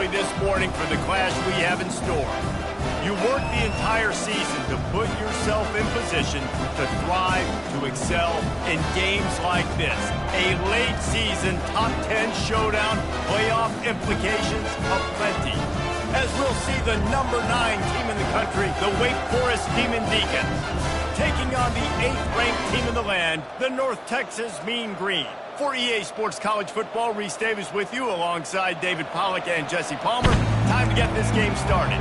early this morning for the clash we have in store. You work the entire season to put yourself in position to thrive, to excel in games like this. A late season top 10 showdown, playoff implications aplenty. As we'll see the number 9 team in the country, the Wake Forrest Demon Deacons, taking on the 8th-ranked team in the land, the North Texas Mean Green. For EA Sports College Football, Reese Davis with you alongside David Pollack and Jesse Palmer. Time to get this game started.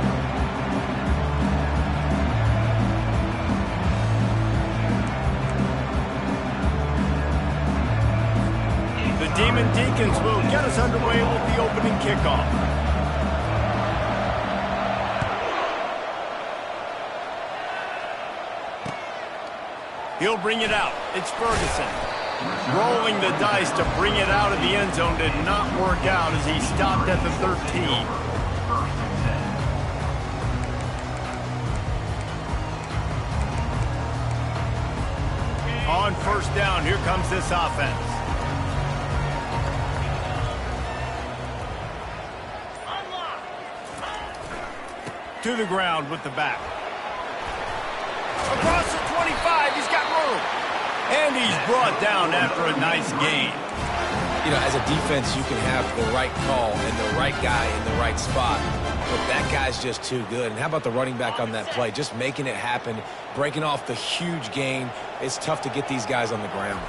The Demon Deacons will get us underway with the opening kickoff. He'll bring it out. It's Ferguson. Rolling the dice to bring it out of the end zone did not work out as he stopped at the 13. On first down, here comes this offense. To the ground with the back. Across the 25, he's got room. And he's brought down after a nice gain. You know, as a defense, you can have the right call and the right guy in the right spot. But that guy's just too good. And how about the running back on that play? Just making it happen, breaking off the huge gain. It's tough to get these guys on the ground.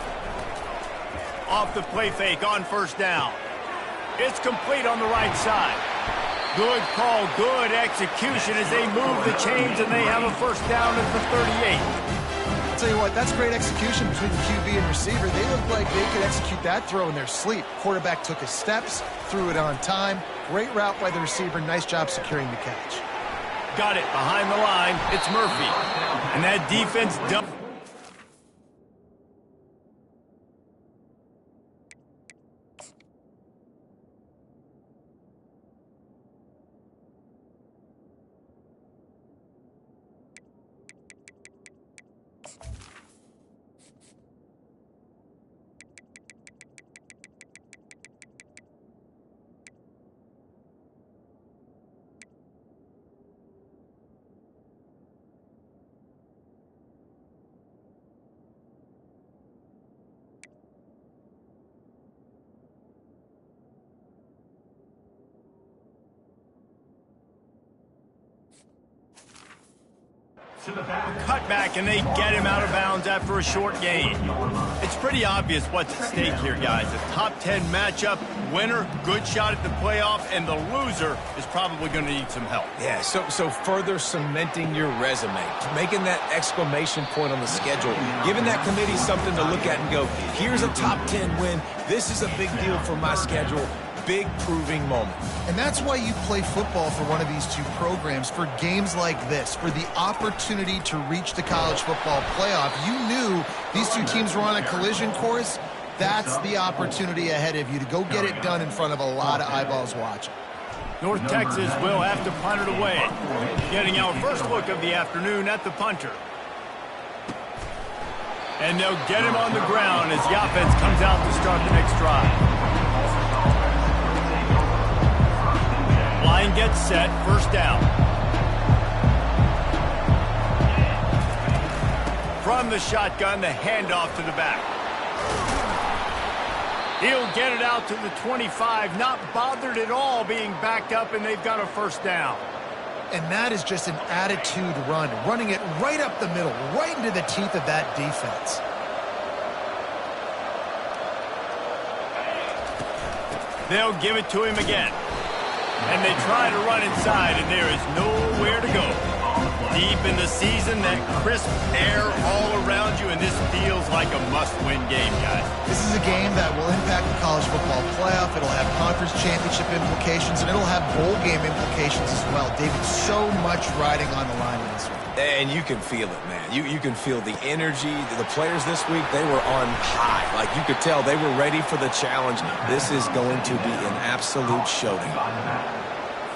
Off the play fake on first down. It's complete on the right side. Good call, good execution as they move the chains and they have a first down at the 38. I'll tell you what, that's great execution between the QB and receiver. They look like they could execute that throw in their sleep. Quarterback took his steps, threw it on time. Great route by the receiver. Nice job securing the catch. Got it behind the line. It's Murphy. And that defense dumped. Cut back and they get him out of bounds after a short gain. It's pretty obvious what's at stake here, guys. A top 10 matchup, winner, good shot at the playoff, and the loser is probably going to need some help. Yeah, so further cementing your resume, making that exclamation point on the schedule, giving that committee something to look at and go, here's a top 10 win. This is a big deal for my schedule. Big proving moment. And that's why you play football for one of these two programs, for games like this, for the opportunity to reach the college football playoff. You knew these two teams were on a collision course. That's the opportunity ahead of you to go get it done in front of a lot of eyeballs watching. North Texas will have to punt it away. Getting our first look of the afternoon at the punter. And they'll get him on the ground as the offense comes out to start the next drive. Line gets set, first down. From the shotgun, the handoff to the back. He'll get it out to the 25, not bothered at all being backed up, and they've got a first down. And that is just an attitude run, running it right up the middle, right into the teeth of that defense. They'll give it to him again. And they try to run inside, and there is nowhere to go. Deep in the season, that crisp air all around you, and this feels like a must-win game, guys. This is a game that will impact the college football playoff. It'll have conference championship implications, and it'll have bowl game implications as well. David, so much riding on the line in this one. And you can feel it, man. You can feel the energy. The players this week, they were on high. Like, you could tell they were ready for the challenge. This is going to be an absolute showdown.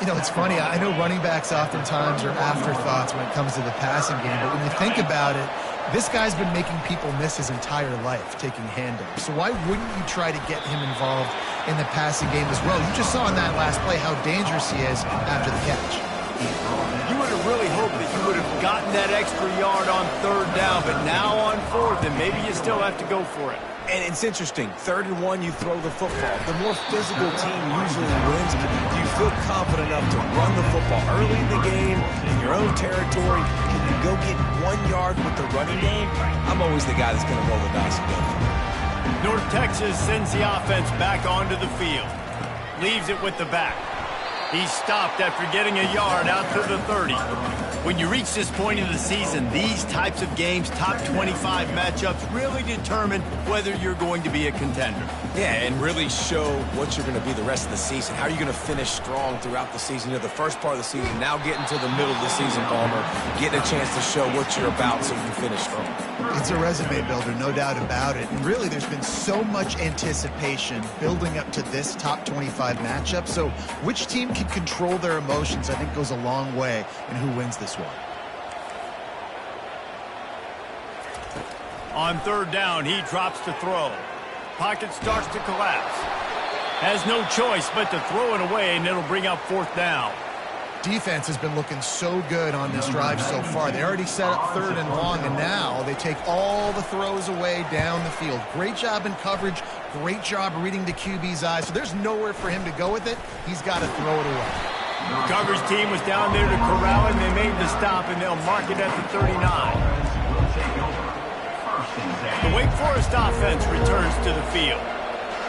You know, it's funny. I know running backs oftentimes are afterthoughts when it comes to the passing game, but when you think about it, This guy's been making people miss his entire life taking handoffs. So why wouldn't you try to get him involved in the passing game as well? You just saw in that last play how dangerous he is after the catch. You would have really hoped that you would have gotten that extra yard on 3rd down, but now on 4th, and maybe you still have to go for it. And it's interesting. 3rd and 1, you throw the football. The more physical team usually wins. Do you feel confident enough to run the football early in the game, in your own territory? Can you go get 1 yard with the running game? I'm always the guy that's going to roll the dice and go for it. North Texas sends the offense back onto the field. Leaves it with the back. He stopped after getting a yard out to the 30. When you reach this point in the season, these types of games, top 25 matchups, really determine whether you're going to be a contender. Yeah, and really show what you're going to be the rest of the season. How are you going to finish strong throughout the season? You know, the first part of the season, now getting to the middle of the season, Palmer, getting a chance to show what you're about so you can finish strong. It's a resume builder, no doubt about it. And really, there's been so much anticipation building up to this top 25 matchup. So which team can control their emotions, I think, goes a long way in who wins this one. On 3rd down, he drops to throw. Pocket starts to collapse. Has no choice but to throw it away, and it'll bring up 4th down. Defense has been looking so good on this drive so far. They already set up 3rd and long, and now they take all the throws away down the field. Great job in coverage. Great job reading the QB's eyes. So there's nowhere for him to go with it. He's got to throw it away. The coverage team was down there to corral him. They made the stop, and they'll mark it at the 39. The Wake Forest offense returns to the field.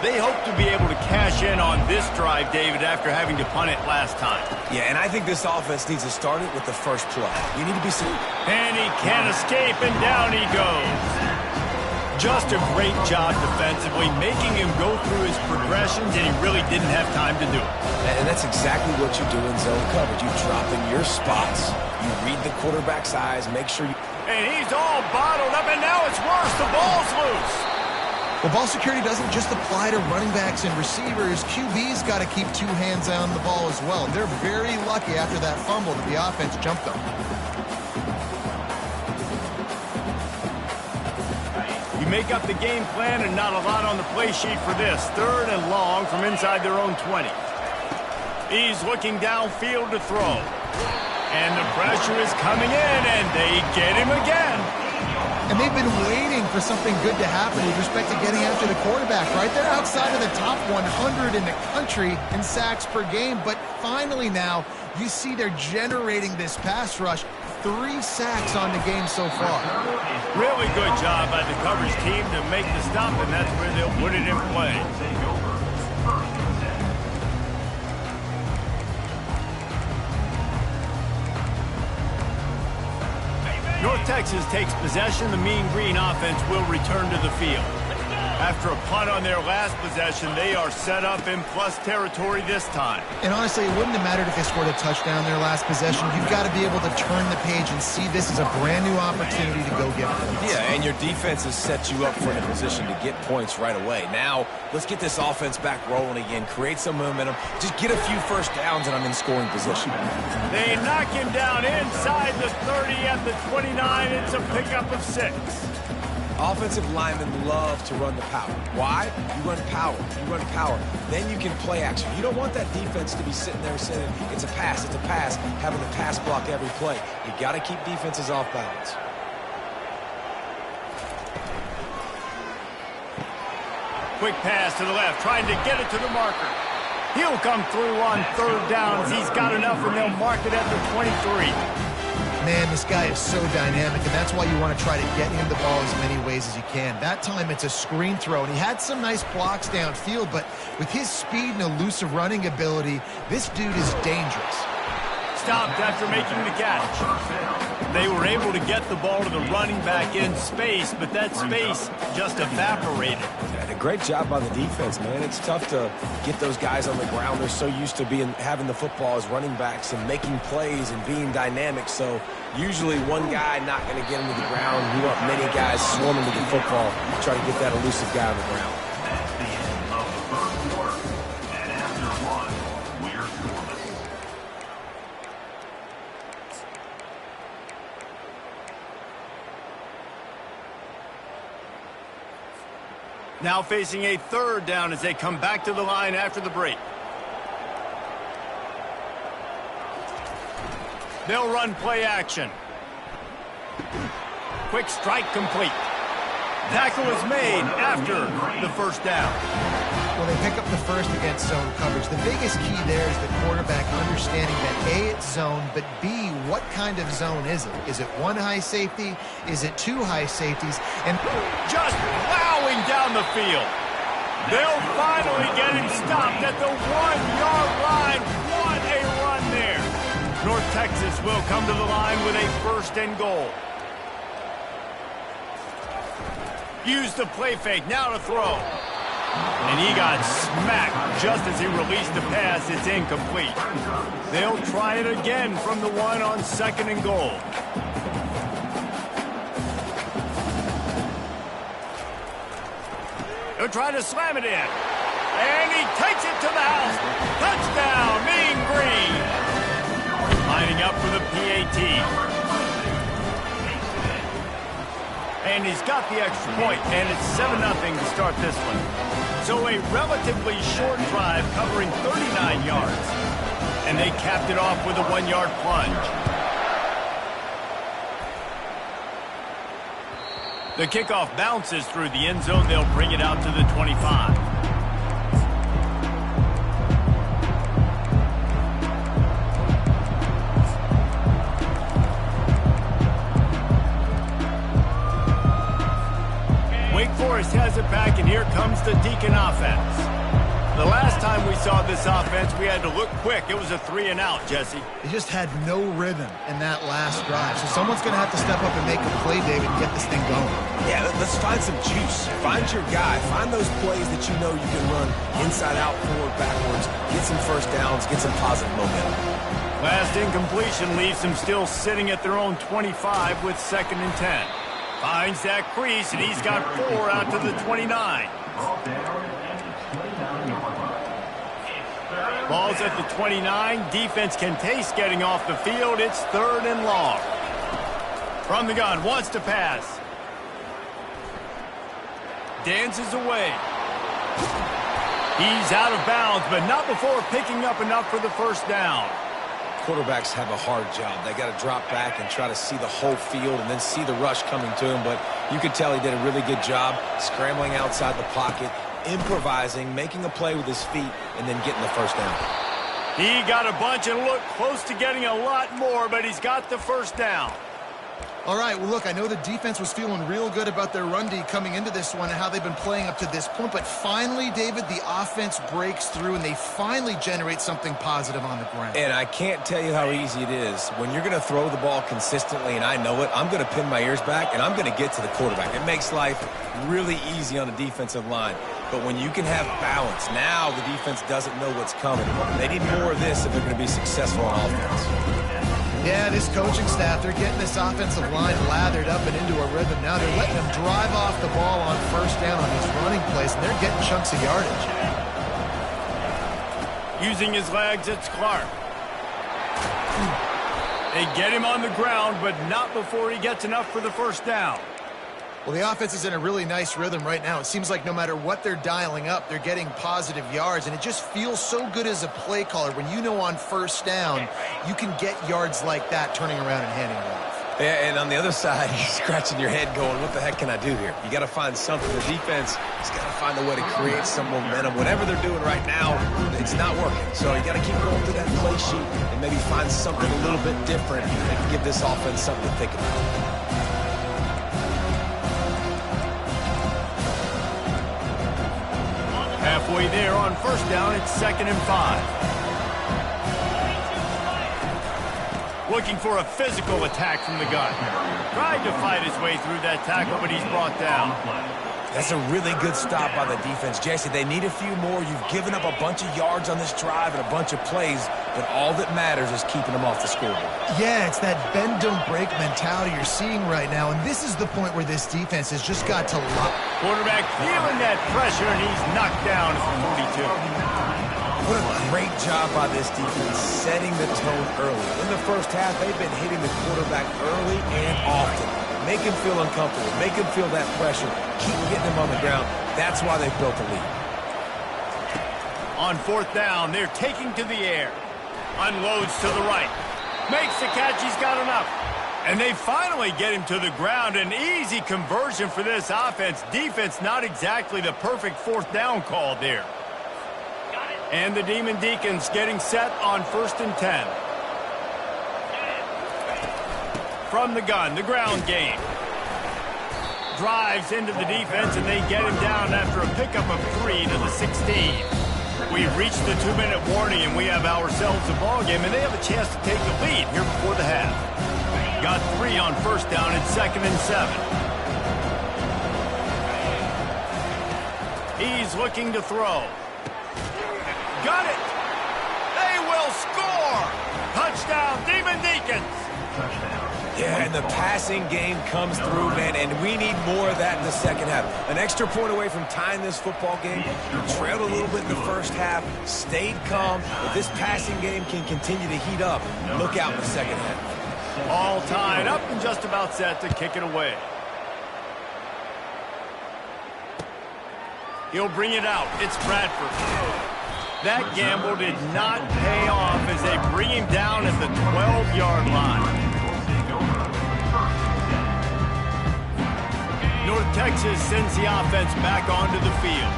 They hope to be able to cash in on this drive, David, after having to punt it last time. Yeah, and I think this offense needs to start it with the first play. You need to be safe. And he can't escape, and down he goes. Just a great job defensively, making him go through his progressions, and he really didn't have time to do it. And that's exactly what you do in zone coverage. You drop in your spots. You read the quarterback's eyes, make sure you... And he's all bottled up, and now it's worse. The ball's loose. Well, ball security doesn't just apply to running backs and receivers. QB's got to keep 2 hands on the ball as well. They're very lucky after that fumble that the offense jumped them. You make up the game plan and not a lot on the play sheet for this. 3rd and long from inside their own 20. He's looking downfield to throw. And the pressure is coming in, and they get him again. And they've been waiting for something good to happen with respect to getting after the quarterback, right? They're outside of the top 100 in the country in sacks per game. But finally now, you see they're generating this pass rush. 3 sacks on the game so far. Really good job by the coverage team to make the stop, and that's where they'll put it in play. North Texas takes possession. The Mean Green offense will return to the field. After a punt on their last possession, they are set up in plus territory this time. And honestly, it wouldn't have mattered if they scored a touchdown their last possession. You've got to be able to turn the page and see this as a brand new opportunity to go get points. Yeah, and your defense has set you up for a position to get points right away. Now, let's get this offense back rolling again, create some momentum, just get a few first downs, and I'm in scoring position. They knock him down inside the 30 at the 29. It's a pickup of 6. Offensive linemen love to run the power. Why? You run power. You run power. Then you can play action. You don't want that defense to be sitting there saying, it's a pass, having to pass block every play. You got to keep defenses off balance. Quick pass to the left, trying to get it to the marker. He'll come through on 3rd downs. He's got enough, and they'll mark it at the 23. Man, this guy is so dynamic, and that's why you want to try to get him the ball as many ways as you can. That time, it's a screen throw, and he had some nice blocks downfield, but with his speed and elusive running ability, this dude is dangerous. Stopped after making the catch. They were able to get the ball to the running back in space, but that space just evaporated. And a great job by the defense, man. It's tough to get those guys on the ground. They're so used to having the football as running backs and making plays and being dynamic. So usually one guy not going to get him to the ground. You want many guys swarming to the football, try to get that elusive guy on the ground. Now facing a third down as they come back to the line after the break. They'll run play action. Quick strike complete. Tackle is made after the first down. Well, they pick up the first against zone coverage. The biggest key there is the quarterback understanding that A, it's zone, but B, what kind of zone is it? Is it one high safety? Is it two high safeties? And just plowing down the field. They'll finally get him stopped at the 1-yard line. What a run there. North Texas will come to the line with a first and goal. Use the play fake, now to throw. And he got smacked just as he released the pass. It's incomplete. They'll try it again from the 1 on second and goal. He'll try to slam it in. And he takes it to the house. Touchdown, Mean Green. Lining up for the PAT. And he's got the extra point, and it's 7-0 to start this one. So a relatively short drive covering 39 yards. And they capped it off with a 1-yard plunge. The kickoff bounces through the end zone. They'll bring it out to the 25. Wake Forrest has it back, and here comes the Deacon offense. The last time we saw this offense, we had to look quick. It was a 3-and-out, Jesse. They just had no rhythm in that last drive. So someone's going to have to step up and make a play, David, and get this thing going. Yeah, let's find some juice. Find your guy. Find those plays that you know you can run inside out, forward, backwards. Get some first downs. Get some positive momentum. Last incompletion leaves them still sitting at their own 25 with 2nd and 10. Finds that crease, and he's got 4 out to the 29. Ball's at the 29. Defense can taste getting off the field. It's 3rd and long. From the gun, wants to pass. Dances away. He's out of bounds, but not before picking up enough for the first down. Quarterbacks have a hard job. They got to drop back and try to see the whole field and then see the rush coming to him. But you could tell he did a really good job scrambling outside the pocket, improvising, making a play with his feet, and then getting the first down. He got a bunch and looked close to getting a lot more, but he's got the first down. All right, well, look, I know the defense was feeling real good about their run D coming into this one and how they've been playing up to this point. But finally, David, the offense breaks through, and they finally generate something positive on the ground. And I can't tell you how easy it is. When you're going to throw the ball consistently, and I know it, I'm going to pin my ears back, and I'm going to get to the quarterback. It makes life really easy on the defensive line. But when you can have balance, now the defense doesn't know what's coming. They need more of this if they're going to be successful on offense. Yeah, this coaching staff, they're getting this offensive line lathered up and into a rhythm. Now they're letting them drive off the ball on first down on these running plays, and they're getting chunks of yardage. Using his legs, it's Clark. They get him on the ground, but not before he gets enough for the first down. Well, the offense is in a really nice rhythm right now. It seems like no matter what they're dialing up, they're getting positive yards, and it just feels so good as a play caller when you know on first down you can get yards like that turning around and handing it off. Yeah, and on the other side, you're scratching your head going, what the heck can I do here? You got to find something. The defense has got to find a way to create some momentum. Whatever they're doing right now, it's not working. So you got to keep going through that play sheet and maybe find something a little bit different that can give this offense something to think about. Halfway there on first down, it's 2nd and 5. Looking for a physical attack from the gun. Tried to fight his way through that tackle, but he's brought down. That's a really good stop by the defense. Jesse, they need a few more. You've given up a bunch of yards on this drive and a bunch of plays, but all that matters is keeping them off the scoreboard. Yeah, it's that bend, don't break mentality you're seeing right now, and this is the point where this defense has just got to lock. Quarterback feeling that pressure, and he's knocked down at the 42. What a great job by this defense setting the tone early. In the first half, they've been hitting the quarterback early and often. Make him feel uncomfortable. Make him feel that pressure. Keep getting him on the ground. That's why they've built a lead. On fourth down, they're taking to the air. Unloads to the right. Makes the catch. He's got enough. And they finally get him to the ground. An easy conversion for this offense. Defense, not exactly the perfect fourth down call there. And the Demon Deacons getting set on 1st and 10. From the gun, the ground game. Drives into the defense, and they get him down after a pickup of 3 to the 16. We've reached the 2-minute warning, and we have ourselves a ball game, and they have a chance to take the lead here before the half. Got 3 on first down and 2nd and 7. He's looking to throw. Got it! They will score! Touchdown, Demon Deacons! Yeah, and the passing game comes through, man, and we need more of that in the second half. An extra point away from tying this football game. We trailed a little bit in the first half, stayed calm. If this passing game can continue to heat up, look out in the second half. All tied up and just about set to kick it away. He'll bring it out. It's Bradford. That gamble did not pay off as they bring him down at the 12-yard line. North Texas sends the offense back onto the field.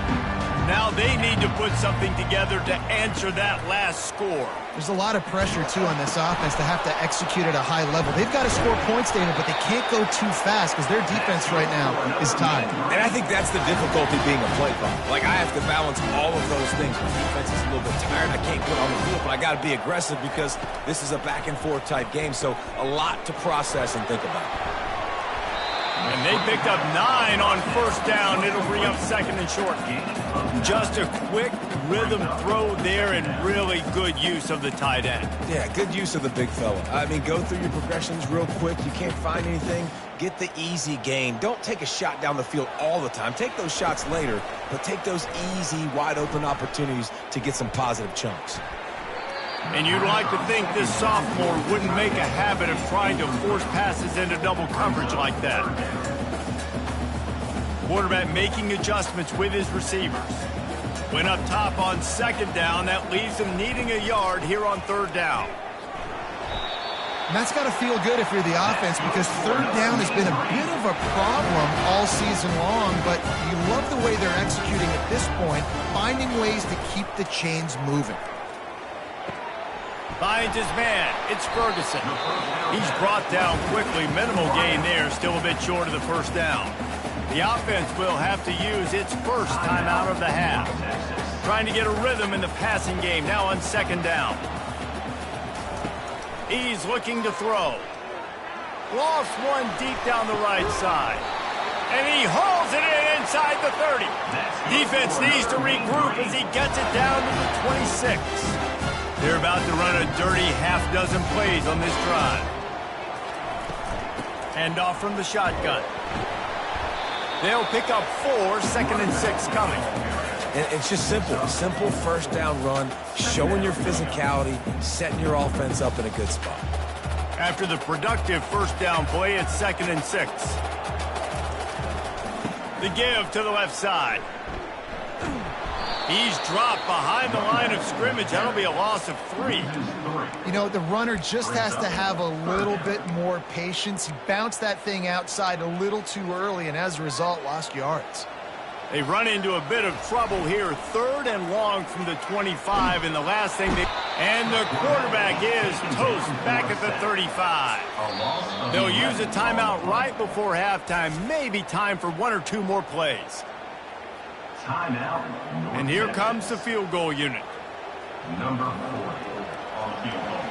Now they need to put something together to answer that last score. There's a lot of pressure, too, on this offense to have to execute at a high level. They've got to score points, David, but they can't go too fast because their defense right now is tied. And I think that's the difficulty being a play caller. Like, I have to balance all of those things. My defense is a little bit tired. I can't put on the field, but I got to be aggressive because this is a back-and-forth type game, so a lot to process and think about. And they picked up 9 on first down. It'll bring up 2nd and short. Just a quick rhythm throw there and really good use of the tight end. Yeah, good use of the big fella. I mean, go through your progressions real quick. You can't find anything. Get the easy gain. Don't take a shot down the field all the time. Take those shots later, but take those easy, wide-open opportunities to get some positive chunks. And you'd like to think this sophomore wouldn't make a habit of trying to force passes into double coverage like that. Quarterback making adjustments with his receivers. Went up top on 2nd down. That leaves him needing a yard here on 3rd down. And that's got to feel good if you're the offense because 3rd down has been a bit of a problem all season long, but you love the way they're executing at this point, finding ways to keep the chains moving. Finds his man. It's Ferguson. He's brought down quickly. Minimal gain there. Still a bit short of the first down. The offense will have to use its first timeout of the half. Trying to get a rhythm in the passing game. Now on 2nd down. He's looking to throw. Lost one deep down the right side. And he hauls it in inside the 30. Defense needs to regroup as he gets it down to the 26. They're about to run a dirty half-dozen plays on this drive. Hand off from the shotgun. They'll pick up 4, 2nd and 6 coming. And it's just simple. Simple first down run, showing your physicality, setting your offense up in a good spot. After the productive first down play, it's 2nd and 6. The give to the left side. He's dropped behind the line of scrimmage. That'll be a loss of 3. You know, the runner just has to have a little bit more patience. He bounced that thing outside a little too early, and as a result, lost yards. They run into a bit of trouble here. 3rd and long from the 25, and the last thing they... And the quarterback is toast back at the 35. They'll use a timeout right before halftime. Maybe time for 1 or 2 more plays. And here comes the field goal unit. Number 4 on field goal.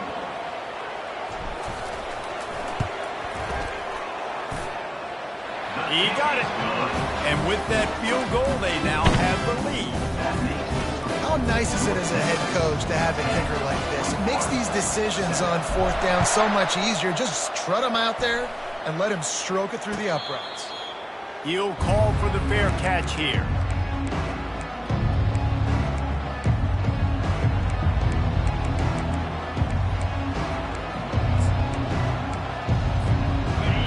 He got it. And with that field goal, they now have the lead. How nice is it as a head coach to have a kicker like this? It makes these decisions on 4th down so much easier. Just trot him out there and let him stroke it through the uprights. He'll call for the fair catch here.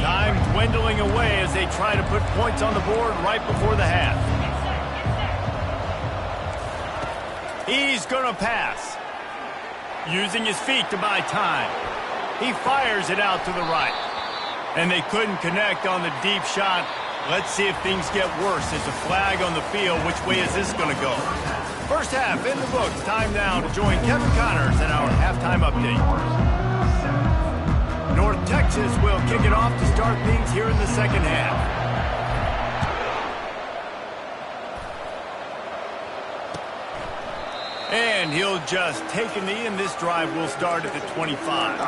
Time dwindling away as they try to put points on the board right before the half. He's going to pass. Using his feet to buy time. He fires it out to the right. And they couldn't connect on the deep shot. Let's see if things get worse. There's a flag on the field. Which way is this going to go? First half in the books. Time now to join Kevin Connors at our halftime update. North Texas will kick it off to start things here in the second half. And he'll just take a knee, and this drive will start at the 25.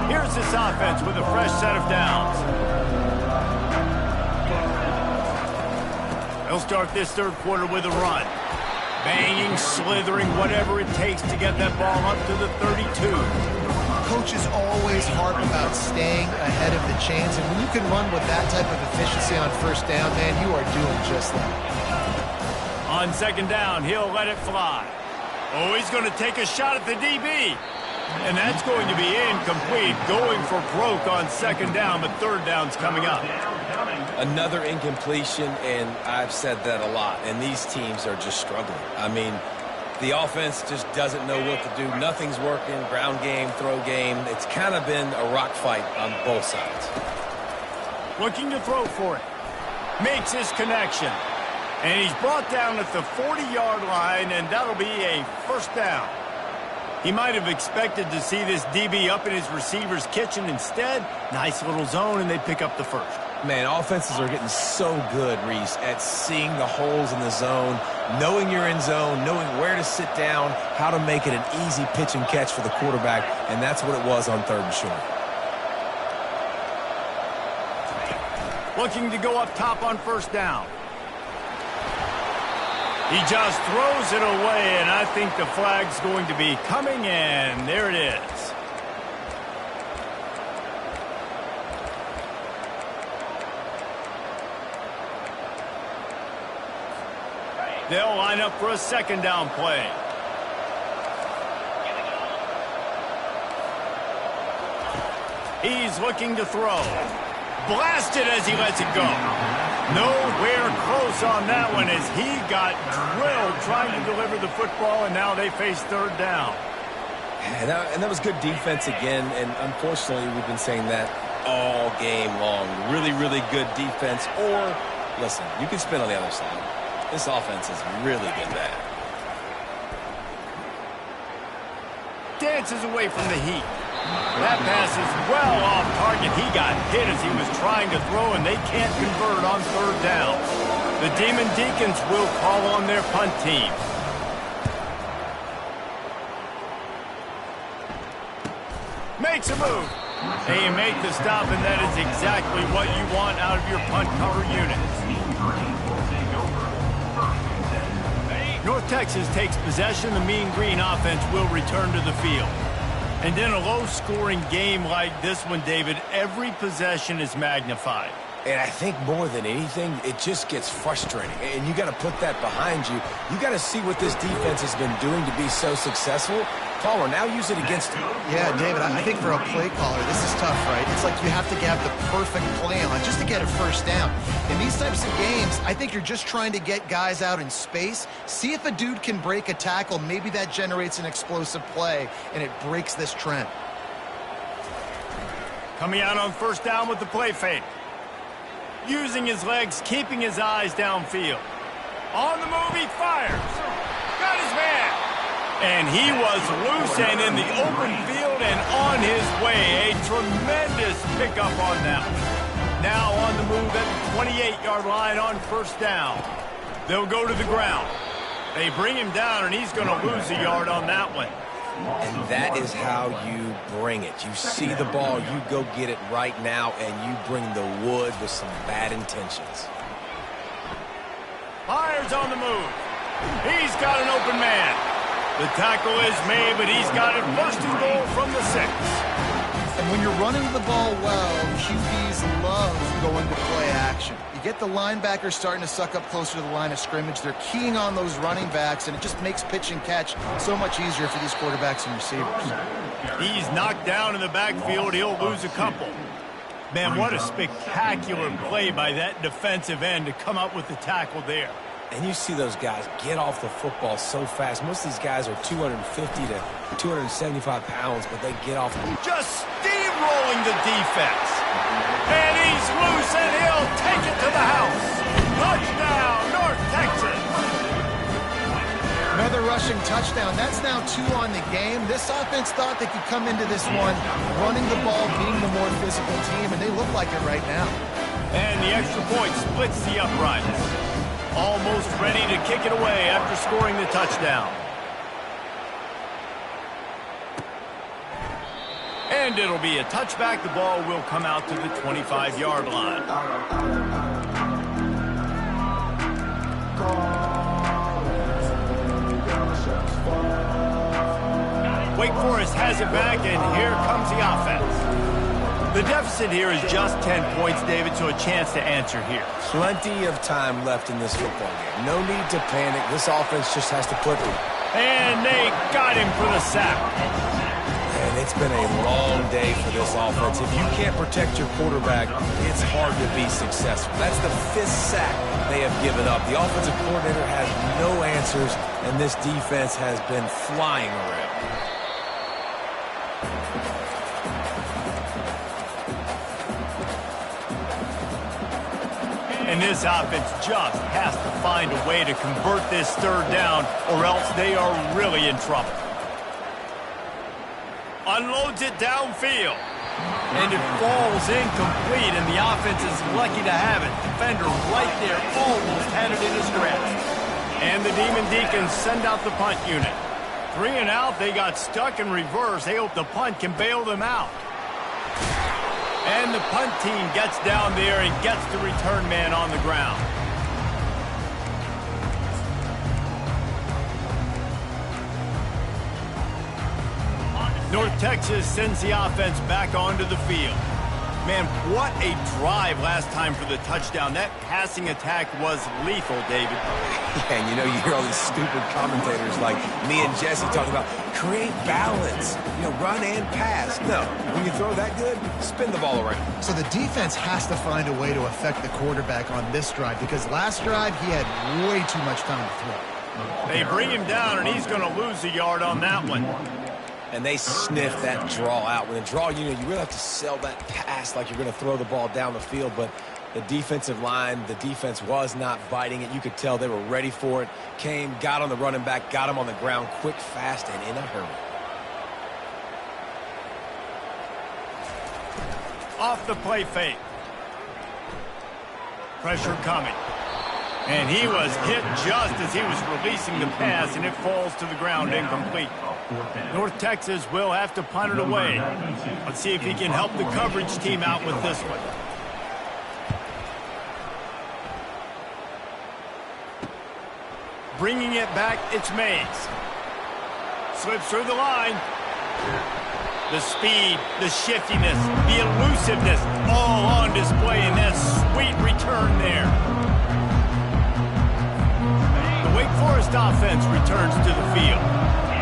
Here's this offense with a fresh set of downs. They'll start this third quarter with a run. Banging, slithering, whatever it takes to get that ball up to the 32. Coaches always harp about staying ahead of the chains, and when you can run with that type of efficiency on first down, man, you are doing just that. On second down, he'll let it fly. Oh, he's going to take a shot at the DB. And that's going to be incomplete, going for broke on second down, but third down's coming up. Another incompletion, and I've said that a lot, and these teams are just struggling. I mean, the offense just doesn't know what to do. Nothing's working, ground game, throw game. It's kind of been a rock fight on both sides. Looking to throw for it. Makes his connection. And he's brought down at the 40-yard line, and that'll be a first down. He might have expected to see this DB up in his receiver's kitchen. Instead, nice little zone, and they pick up the first. Man, offenses are getting so good, Reese, at seeing the holes in the zone, knowing you're in zone, knowing where to sit down, how to make it an easy pitch and catch for the quarterback, and that's what it was on third and short. Looking to go up top on first down. He just throws it away, and I think the flag's going to be coming in. There it is. They'll line up for a second down play. He's looking to throw. Blasted as he lets it go. Nowhere close on that one as he got drilled trying to deliver the football, and now they face third down. And that was good defense again, and unfortunately we've been saying that all game long. Really, really good defense. Or, listen, you can spin on the other side. This offense is really good bad. Dances away from the heat. That pass is well off target. He got hit as he was trying to throw, and they can't convert on third down. The Demon Deacons will call on their punt team. Makes a move. They make the stop, and that is exactly what you want out of your punt cover unit. North Texas takes possession. The Mean Green offense will return to the field. And in a low-scoring game like this one, David, every possession is magnified. And I think more than anything, it just gets frustrating. And you got to put that behind you. You got to see what this defense has been doing to be so successful. Caller, now use it against him. Yeah, David, I think for a play caller, this is tough, right? It's like you have to have the perfect play on just to get a first down. In these types of games, I think you're just trying to get guys out in space, see if a dude can break a tackle. Maybe that generates an explosive play, and it breaks this trend. Coming out on first down with the play fake. Using his legs, keeping his eyes downfield. On the move, he fires. Got his man. And he was loose and in the open field and on his way. A tremendous pickup on that one. Now on the move at the 28-yard line on first down. They'll go to the ground. They bring him down, and he's going to lose a yard on that one. And that is how you bring it. You see the ball, you go get it right now, and you bring the wood with some bad intentions. Fires on the move. He's got an open man. The tackle is made, but he's got it first and goal from the 6. And And when you're running the ball well, QBs love going to play action. You get the linebackers starting to suck up closer to the line of scrimmage. They're keying on those running backs, and it just makes pitch and catch so much easier for these quarterbacks and receivers. He's knocked down in the backfield. He'll lose a couple. Man, what a spectacular play by that defensive end to come up with the tackle there. And you see those guys get off the football so fast. Most of these guys are 250 to 275 pounds, but they get off. Just steamrolling the defense. And he's loose, and he'll take it to the house. Touchdown, North Texas. Another rushing touchdown. That's now 2 on the game. This offense thought they could come into this one running the ball, being the more physical team, and they look like it right now. And the extra point splits the uprights. Almost ready to kick it away after scoring the touchdown. And it'll be a touchback. The ball will come out to the 25-yard line. Wake Forest has it back, and here comes the offense. The deficit here is just 10 points, David, so a chance to answer here. Plenty of time left in this football game. No need to panic. This offense just has to put it. And they got him for the sack. And it's been a long day for this offense. If you can't protect your quarterback, it's hard to be successful. That's the 5th sack they have given up. The offensive coordinator has no answers, and this defense has been flying around. And this offense just has to find a way to convert this 3rd down, or else they are really in trouble. Unloads it downfield. And it falls incomplete, and the offense is lucky to have it. Defender right there almost had it in his grasp. And the Demon Deacons send out the punt unit. 3 and out, they got stuck in reverse. They hope the punt can bail them out. And the punt team gets down there and gets the return man on the ground. North Texas sends the offense back onto the field. Man, what a drive last time for the touchdown. That passing attack was lethal, David. Yeah, and you know, you hear all these stupid commentators like me and Jesse talking about create balance, run and pass. No, when you throw that good, spin the ball around. So the defense has to find a way to affect the quarterback on this drive, because last drive he had way too much time to throw. They bring him down, and he's going to lose a yard on that one. And they sniff that draw out. When a draw, you really have to sell that pass like you're going to throw the ball down the field. But the defensive line, the defense was not biting it. You could tell they were ready for it. Came, got on the running back, got him on the ground quick, fast, and in a hurry. Off the play fake. Pressure coming. And he was hit just as he was releasing the pass, and it falls to the ground incomplete. North Texas will have to punt it away. Let's see if he can help the coverage team out with this one. Bringing it back, it's Mays. Slips through the line. The speed, the shiftiness, the elusiveness, all on display in that sweet return there. The Wake Forest offense returns to the field.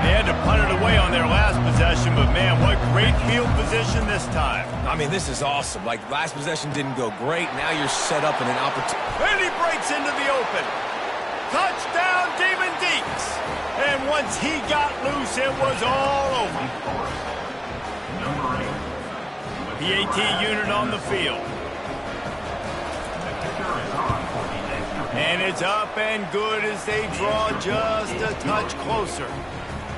They had to punt it away on their last possession, but man, what great field position this time. I mean, this is awesome. Like, last possession didn't go great. Now you're set up in an opportunity. And he breaks into the open. Touchdown, Demon Deeks. And once he got loose, it was all over. The AT unit on the field. And it's up and good as they draw just a touch closer.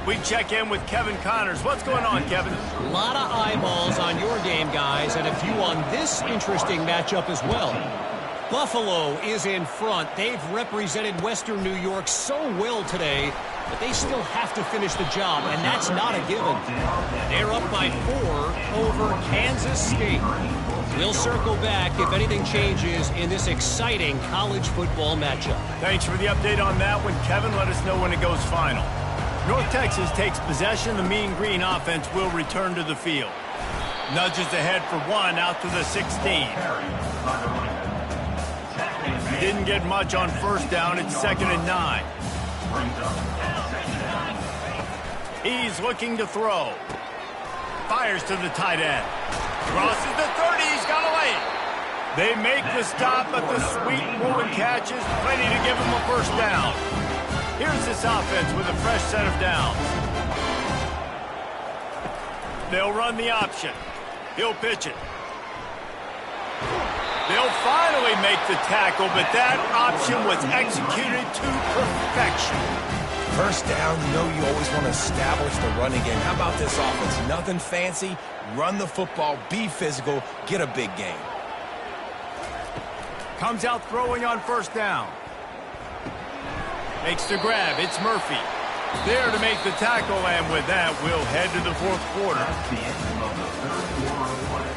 We check in with Kevin Connors. What's going on, Kevin? A lot of eyeballs on your game, guys, and a few on this interesting matchup as well. Buffalo is in front. They've represented Western New York so well today, but they still have to finish the job, and that's not a given. They're up by 4 over Kansas State. We'll circle back if anything changes in this exciting college football matchup. Thanks for the update on that one, Kevin. Let us know when it goes final. North Texas takes possession. The Mean Green offense will return to the field. Nudges ahead for 1 out to the 16. Didn't get much on first down. It's 2nd and 9. He's looking to throw. Fires to the tight end. Crosses the 30. He's got a lane. They make the stop, but the sweet moving catch is plenty to give him a first down. Here's this offense with a fresh set of downs. They'll run the option. He'll pitch it. They'll finally make the tackle, but that option was executed to perfection. First down, you know you always want to establish the running game. How about this offense? Nothing fancy. Run the football, be physical, get a big gain. Comes out throwing on first down. Makes the grab. It's Murphy. There to make the tackle, and with that, we'll head to the fourth quarter. That's the end of the third quarter of play.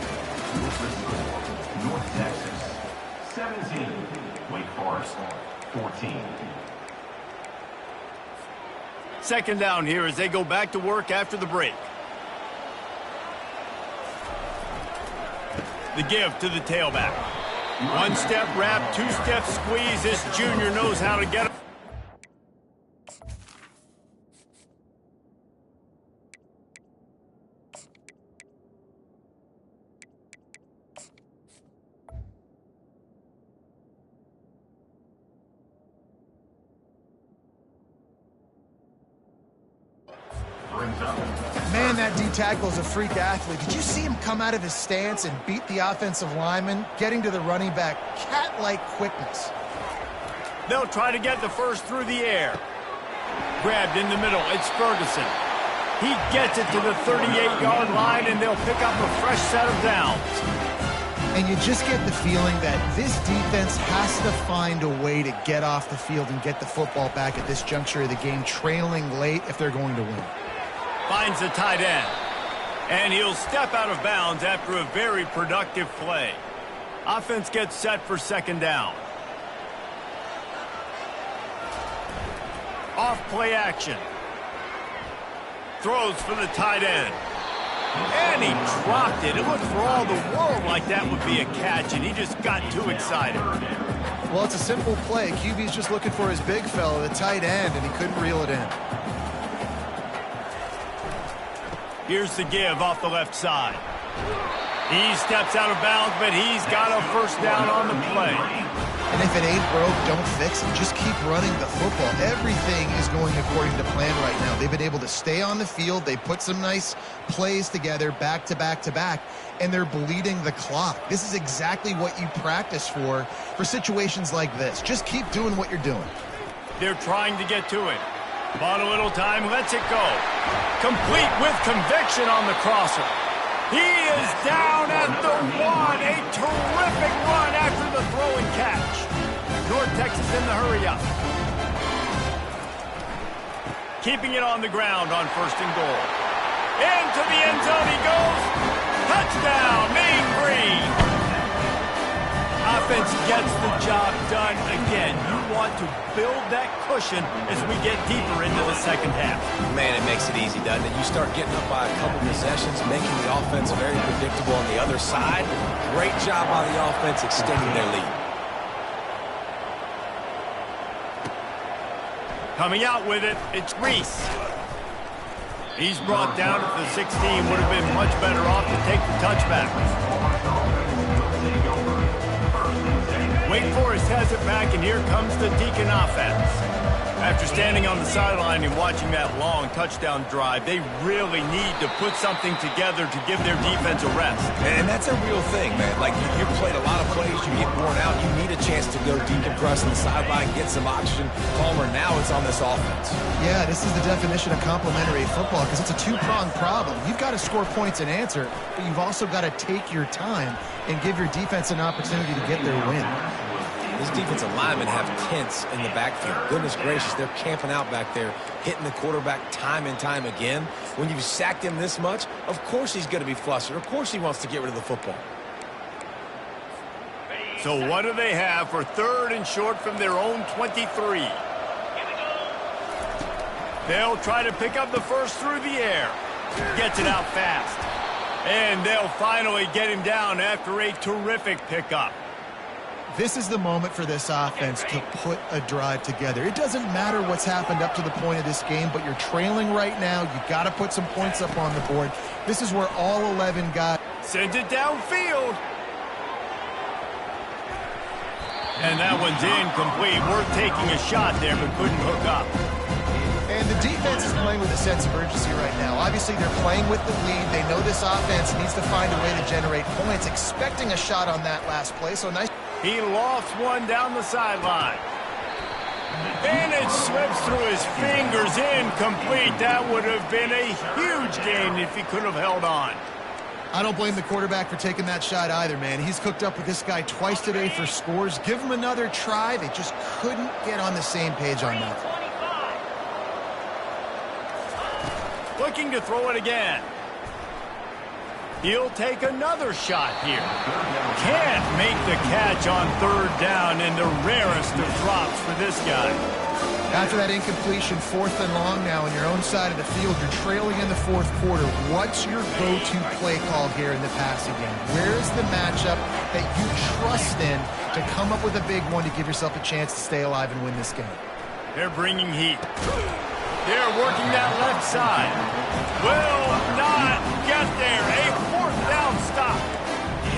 North Texas, 17. Wake Forest, 14. 2nd down here as they go back to work after the break. The give to the tailback. 1-step wrap, 2-step squeeze. This junior knows how to get it. Man, that D-tackle is a freak athlete. Did you see him come out of his stance and beat the offensive lineman, getting to the running back? Cat-like quickness. They'll try to get the first through the air. Grabbed in the middle. It's Ferguson. He gets it to the 38-yard line, and they'll pick up a fresh set of downs. And you just get the feeling that this defense has to find a way to get off the field and get the football back at this juncture of the game, trailing late if they're going to win. Finds the tight end. And he'll step out of bounds after a very productive play. Offense gets set for 2nd down. Off play action. Throws for the tight end. And he dropped it. It looked for all the world like that would be a catch, and he just got too excited. Well, it's a simple play. QB's just looking for his big fella, the tight end, and he couldn't reel it in. Here's the give off the left side. He steps out of bounds, but he's got a first down on the play. And if it ain't broke, don't fix it. Just keep running the football. Everything is going according to plan right now. They've been able to stay on the field. They put some nice plays together back to back to back, and they're bleeding the clock. This is exactly what you practice for situations like this. Just keep doing what you're doing. They're trying to get to it. Bought a little time, lets it go. Complete with conviction on the crosser. He is down at the 1. A terrific run after the throw and catch. North Texas in the hurry up. Keeping it on the ground on 1st and goal. Into the end zone he goes. Touchdown, Mean Green. Offense gets the job done again. You want to build that cushion as we get deeper into the 2nd half. Man, it makes it easy, doesn't it? You start getting up by a couple possessions, making the offense very predictable on the other side. Great job by the offense extending their lead. Coming out with it, it's Reese. He's brought down at the 16. Would have been much better off to take the touchback. Wake Forest has it back, and here comes the Deacon offense. After standing on the sideline and watching that long touchdown drive, they really need to put something together to give their defense a rest. And that's a real thing, man. Like, you've played a lot of plays, you get worn out, you need a chance to go decompress on the sideline, get some oxygen. Palmer, now it's on this offense. Yeah, this is the definition of complementary football because it's a two-pronged problem. You've got to score points and answer, but you've also got to take your time and give your defense an opportunity to get their win. These defensive linemen have tents in the backfield. Goodness gracious, they're camping out back there, hitting the quarterback time and time again. When you've sacked him this much, of course he's going to be flustered. Of course he wants to get rid of the football. So what do they have for 3rd and short from their own 23? They'll try to pick up the first through the air. Gets it out fast. And they'll finally get him down after a terrific pickup. This is the moment for this offense to put a drive together. It doesn't matter what's happened up to the point of this game, but you're trailing right now. You've got to put some points up on the board. This is where all 11 guys... Sends it downfield. And that one's incomplete. Worth taking a shot there, but couldn't hook up. And the defense is playing with a sense of urgency right now. Obviously, they're playing with the lead. They know this offense needs to find a way to generate points, expecting a shot on that last play. So nice. He lofts one down the sideline. And it slips through his fingers, incomplete. That would have been a huge gain if he could have held on. I don't blame the quarterback for taking that shot either, man. He's cooked up with this guy twice today for scores. Give him another try. They just couldn't get on the same page on that. Looking to throw it again. He'll take another shot here. Can't make the catch on third down, and the rarest of drops for this guy. After that incompletion, 4th and long now on your own side of the field, you're trailing in the 4th quarter. What's your go-to play call here in the passing game? Where's the matchup that you trust in to come up with a big one to give yourself a chance to stay alive and win this game? They're bringing heat. They're working that left side. Will not get there. A 4th down stop.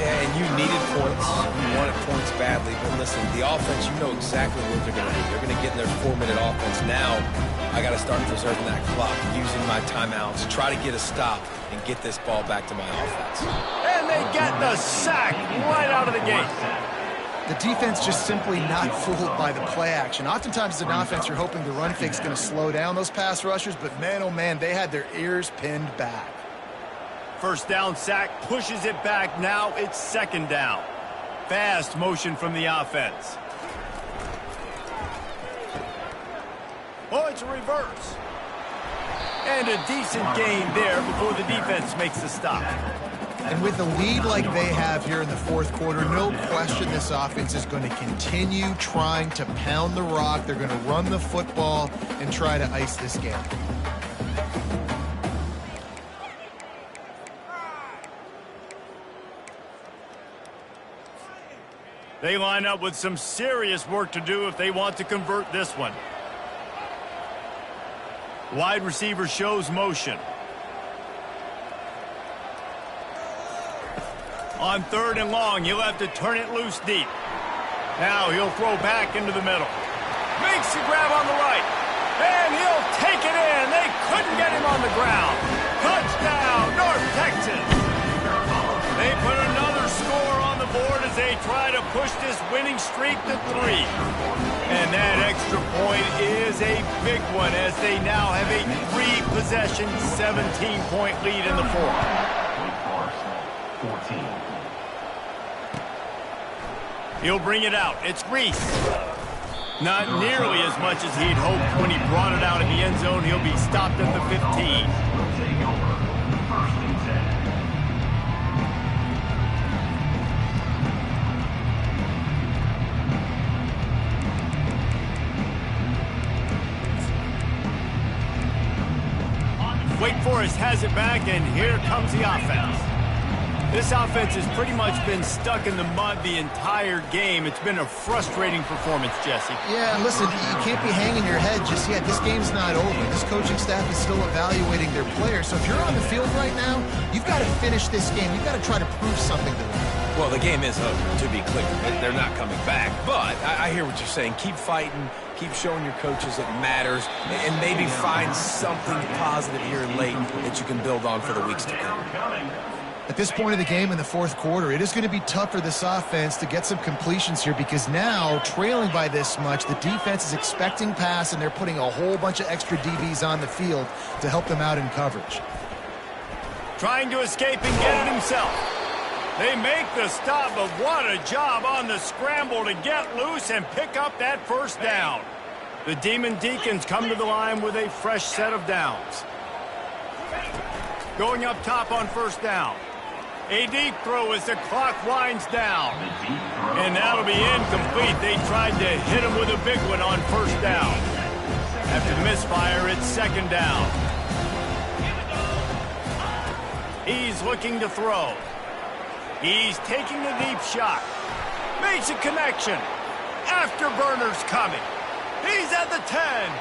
Yeah, and you needed points. You wanted points badly. But listen, the offense, you know exactly what they're going to do. They're going to get in their 4-minute offense. Now, I got to start preserving that clock, using my timeouts, try to get a stop, and get this ball back to my offense. And they get the sack right out of the gate. The defense just simply not fooled by the play action. Oftentimes as an offense, you're hoping the run fake's going to slow down those pass rushers, but man, oh man, they had their ears pinned back. First down sack, pushes it back. Now it's 2nd down. Fast motion from the offense. Oh, it's a reverse. And a decent gain there before the defense makes the stop. And with a lead like they have here in the 4th quarter, no question this offense is going to continue trying to pound the rock. They're going to run the football and try to ice this game. They line up with some serious work to do if they want to convert this one. Wide receiver shows motion. On 3rd and long, he'll have to turn it loose deep. Now he'll throw back into the middle. Makes the grab on the right. And he'll take it in. They couldn't get him on the ground. Touchdown, North Texas. They put another score on the board as they try to push this winning streak to 3. And that extra point is a big one as they now have a 3-possession, 17-point lead in the 4th. Wake Forrest, 14. He'll bring it out. It's Reese. Not nearly as much as he'd hoped when he brought it out in the end zone. He'll be stopped at the 15. Will take over. 1st and 10. Wake Forest has it back, and here comes the offense. This offense has pretty much been stuck in the mud the entire game. It's been a frustrating performance, Jesse. Yeah, listen, you can't be hanging your head just yet. This game's not over. This coaching staff is still evaluating their players. So if you're on the field right now, you've got to finish this game. You've got to try to prove something to them. Well, the game is over, to be clear. They're not coming back. But I hear what you're saying. Keep fighting. Keep showing your coaches it matters. And maybe find something positive here late that you can build on for the weeks to come. At this point of the game in the 4th quarter, it is going to be tough for this offense to get some completions here because now, trailing by this much, the defense is expecting pass and they're putting a whole bunch of extra DBs on the field to help them out in coverage. Trying to escape and get it himself. They make the stop, but what a job on the scramble to get loose and pick up that 1st down. The Demon Deacons come to the line with a fresh set of downs. Going up top on 1st down. A deep throw as the clock winds down. And that'll be incomplete. They tried to hit him with a big one on 1st down. After the misfire, it's 2nd down. He's looking to throw. He's taking a deep shot. Makes a connection. Afterburner's coming. He's at the 10.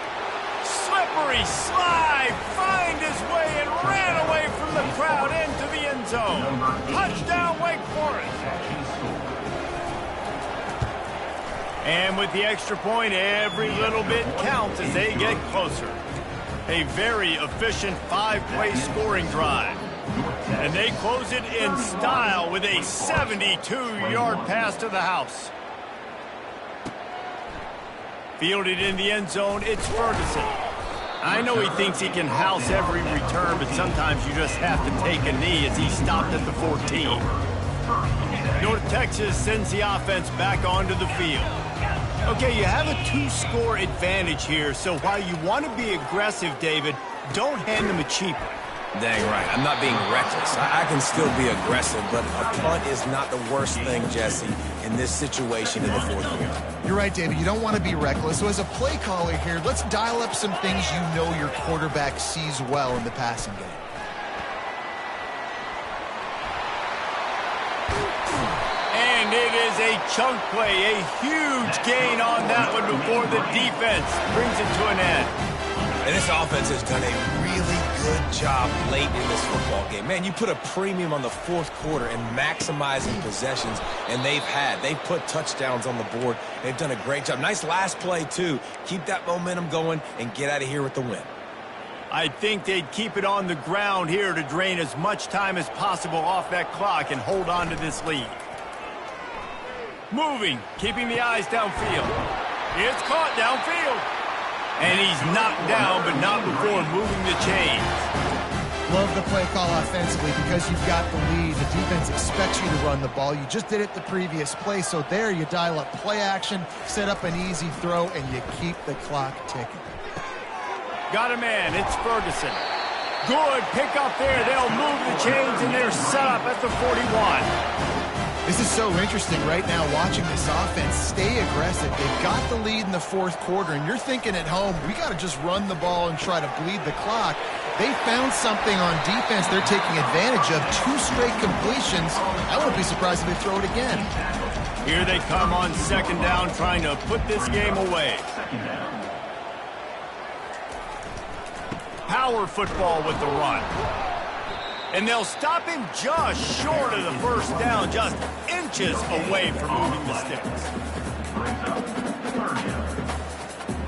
Slippery slide. Find his way and ran away from the crowd into the end zone. Touchdown, Wake Forest. And with the extra point, every little bit counts as they get closer. A very efficient 5-play scoring drive. And they close it in style with a 72-yard pass to the house. Fielded in the end zone, it's Ferguson. I know he thinks he can house every return, but sometimes you just have to take a knee as he stopped at the 14. North Texas sends the offense back onto the field. Okay, you have a 2-score advantage here, so while you want to be aggressive, David, don't hand them a cheap one. Dang right. I'm not being reckless. I can still be aggressive, but a punt is not the worst thing, Jesse, in this situation in the fourth quarter. You're right, David. You don't want to be reckless. So as a play caller here, let's dial up some things you know your quarterback sees well in the passing game. And it is a chunk play, a huge gain on that one before the defense brings it to an end. And this offense has done a really good job late in this football game. Man, you put a premium on the fourth quarter and maximizing possessions, and they've put touchdowns on the board. They've done a great job. Nice last play, too. Keep that momentum going and get out of here with the win. I think they'd keep it on the ground here to drain as much time as possible off that clock and hold on to this lead. Moving, keeping the eyes downfield. It's caught downfield. And he's knocked down, but not before moving the chains. Love the play call offensively because you've got the lead. The defense expects you to run the ball. You just did it the previous play, so there you dial up play action, set up an easy throw, and you keep the clock ticking. Got a man. It's Ferguson. Good pick up there. They'll move the chains, and they're set up at the 41. This is so interesting right now watching this offense stay aggressive. They've got the lead in the fourth quarter, and you're thinking at home, we got to just run the ball and try to bleed the clock. They found something on defense they're taking advantage of. 2 straight completions. I wouldn't be surprised if they throw it again. Here they come on second down, trying to put this game away. Power football with the run. And they'll stop him just short of the first down, just inches away from moving the sticks.